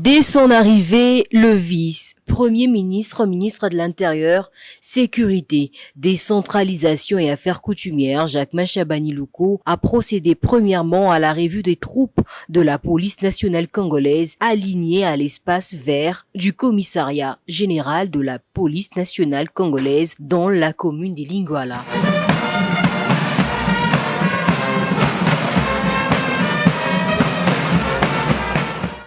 Dès son arrivée, le vice-premier ministre, ministre de l'Intérieur, Sécurité, Décentralisation et Affaires coutumières, Jacquemain Chabani-Louko, a procédé premièrement à la revue des troupes de la police nationale congolaise alignées à l'espace vert du commissariat général de la police nationale congolaise dans la commune de Lingwala.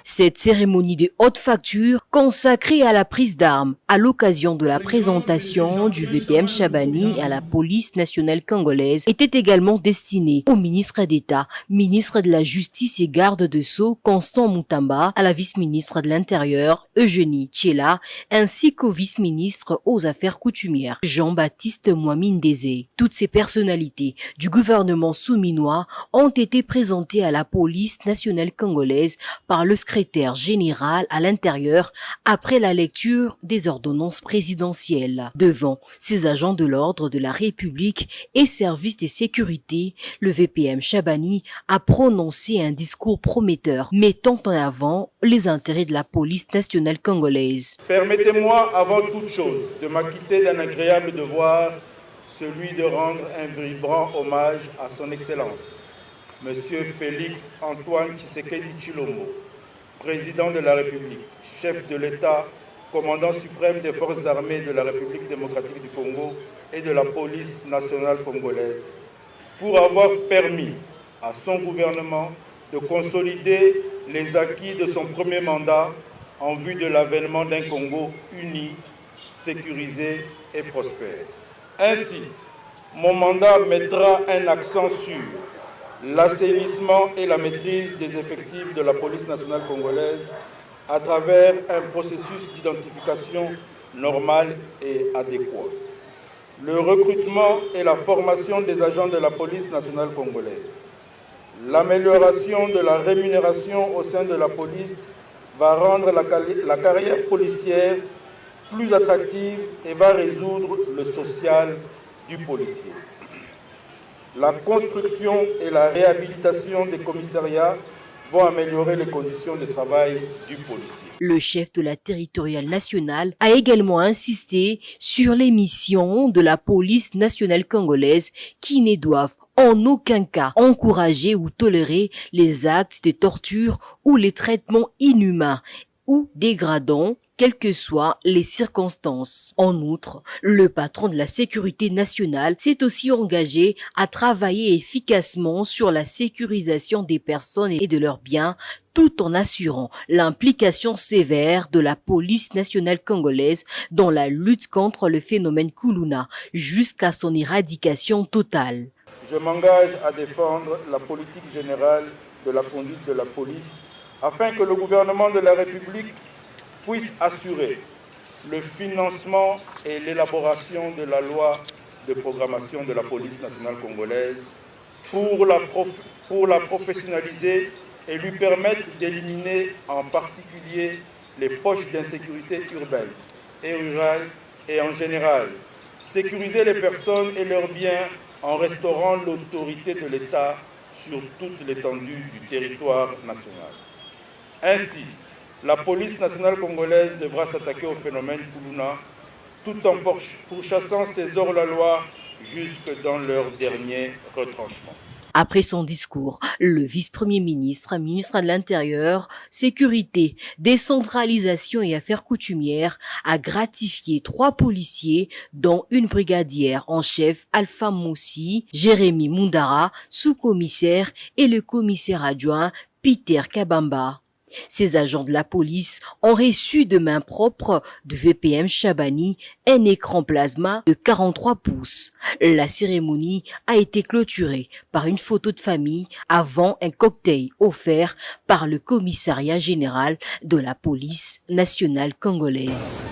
Cette cérémonie de haute facture, consacrée à la prise d'armes à l'occasion de la présentation du VPM Chabani à la police nationale congolaise, était également destinée au ministre d'État, ministre de la Justice et garde de Sceaux, Constant Moutamba, à la vice-ministre de l'Intérieur, Eugénie Tchela, ainsi qu'au vice-ministre aux Affaires coutumières, Jean-Baptiste Mwamindeze. Toutes ces personnalités du gouvernement souminois ont été présentées à la police nationale congolaise par le secrétaire général à l'Intérieur après la lecture des ordonnances présidentielles. Devant ces agents de l'ordre de la République et services de sécurité, le VPM Chabani a prononcé un discours prometteur mettant en avant les intérêts de la police nationale congolaise. Permettez-moi avant toute chose de m'acquitter d'un agréable devoir, celui de rendre un vibrant hommage à son Excellence, Monsieur Félix Antoine Tshisekedi Tshilombo, Président de la République, chef de l'État, commandant suprême des forces armées de la République démocratique du Congo et de la police nationale congolaise, pour avoir permis à son gouvernement de consolider les acquis de son premier mandat en vue de l'avènement d'un Congo uni, sécurisé et prospère. Ainsi, mon mandat mettra un accent sur l'assainissement et la maîtrise des effectifs de la police nationale congolaise à travers un processus d'identification normal et adéquat. Le recrutement et la formation des agents de la police nationale congolaise. L'amélioration de la rémunération au sein de la police va rendre la carrière policière plus attractive et va résoudre le social du policier. La construction et la réhabilitation des commissariats vont améliorer les conditions de travail du policier. Le chef de la territoriale nationale a également insisté sur les missions de la police nationale congolaise qui ne doivent en aucun cas encourager ou tolérer les actes de torture ou les traitements inhumains ou dégradants, quelles que soient les circonstances. En outre, le patron de la sécurité nationale s'est aussi engagé à travailler efficacement sur la sécurisation des personnes et de leurs biens, tout en assurant l'implication sévère de la police nationale congolaise dans la lutte contre le phénomène Kuluna jusqu'à son éradication totale. Je m'engage à défendre la politique générale de la conduite de la police afin que le gouvernement de la République puisse assurer le financement et l'élaboration de la loi de programmation de la police nationale congolaise pour la professionnaliser et lui permettre d'éliminer en particulier les poches d'insécurité urbaine et rurale et en général, sécuriser les personnes et leurs biens en restaurant l'autorité de l'État sur toute l'étendue du territoire national. Ainsi, la police nationale congolaise devra s'attaquer au phénomène Kuluna tout en pourchassant ces hors-la-loi jusque dans leur dernier retranchement. Après son discours, le vice-premier ministre, ministre de l'Intérieur, Sécurité, Décentralisation et Affaires coutumières a gratifié 3 policiers, dont une brigadière en chef Alpha Moussi, Jérémy Mundara, sous-commissaire, et le commissaire adjoint Peter Kabamba. Ces agents de la police ont reçu de main propre du VPM Chabani un écran plasma de 43 pouces. La cérémonie a été clôturée par une photo de famille avant un cocktail offert par le commissariat général de la police nationale congolaise.